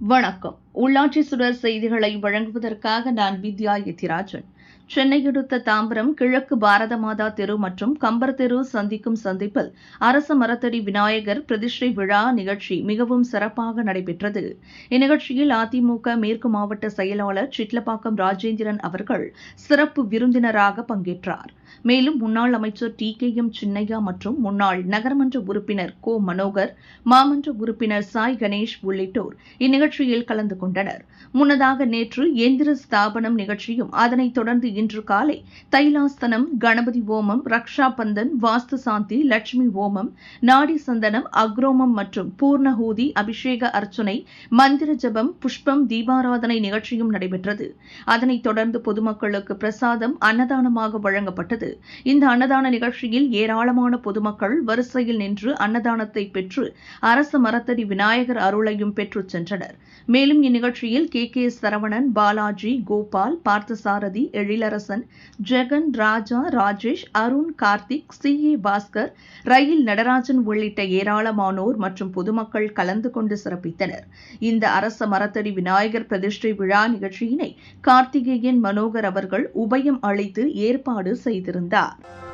வணக்கம். உள்ளாட்சி சுடர் செய்திகளை வழங்குவதற்காக நான் வித்யா எத்திராஜன். சென்னை அடுத்த தாம்பரம் கிழக்கு பாரத மாதா தெரு மற்றும் கம்பர் தெரு சந்திக்கும் சந்திப்பில் அரச மரத்தடி விநாயகர் பிரதிஷ்டை விழா நிகழ்ச்சி மிகவும் சிறப்பாக நடைபெற்றது. இந்நிகழ்ச்சியில் அதிமுக மேற்கு மாவட்ட செயலாளர் சிட்லப்பாக்கம் ராஜேந்திரன் அவர்கள் சிறப்பு விருந்தினராக பங்கேற்றார். மேலும் முன்னாள் அமைச்சர் TKM சின்னையா மற்றும் முன்னாள் நகரமன்ற உறுப்பினர் கோ மனோகர், மாமன்ற உறுப்பினர் சாய் கணேஷ் உள்ளிட்டோர் இந்நிகழ்ச்சியில் கலந்து கொண்டனர். முன்னதாக நேற்று எந்திர ஸ்தாபனம் நிகழ்ச்சியும், அதனைத் தொடர்ந்து இன்று காலை தைலாஸ்தனம், கணபதி ஓமம், ரக்ஷா பந்தன், வாஸ்து சாந்தி, லட்சுமி ஓமம், நாடி சந்தனம், அக்ரோமம் மற்றும் பூர்ணஹூதி, அபிஷேக அர்ச்சனை, மந்திர ஜபம், புஷ்பம், தீபாராதனை நிகழ்ச்சியும் நடைபெற்றது. அதனைத் தொடர்ந்து பொதுமக்களுக்கு பிரசாதம் அன்னதானமாக வழங்கப்பட்டது. இந்த அன்னதான நிகழ்ச்சியில் ஏராளமான பொதுமக்கள் வரிசையில் நின்று அன்னதானத்தை பெற்று அரச மரத்தடி விநாயகர் அருளையும் பெற்றுச் சென்றனர். மேலும் இந்நிகழ்ச்சியில் KK சரவணன், பாலாஜி, கோபால், பார்த்தசாரதி, எழிலரசன், ஜெகன், ராஜா, ராஜேஷ், அருண், கார்த்திக், CA பாஸ்கர், ரயில் நடராஜன் உள்ளிட்ட ஏராளமானோர் மற்றும் பொதுமக்கள் கலந்து கொண்டு சிறப்பித்தனர். இந்த அரச மரத்தடி விநாயகர் பிரதிஷ்டை விழா நிகழ்ச்சியினை கார்த்திகேயன் மனோகர் அவர்கள் உபயம் அளித்து ஏற்பாடு செய்திருந்தார்.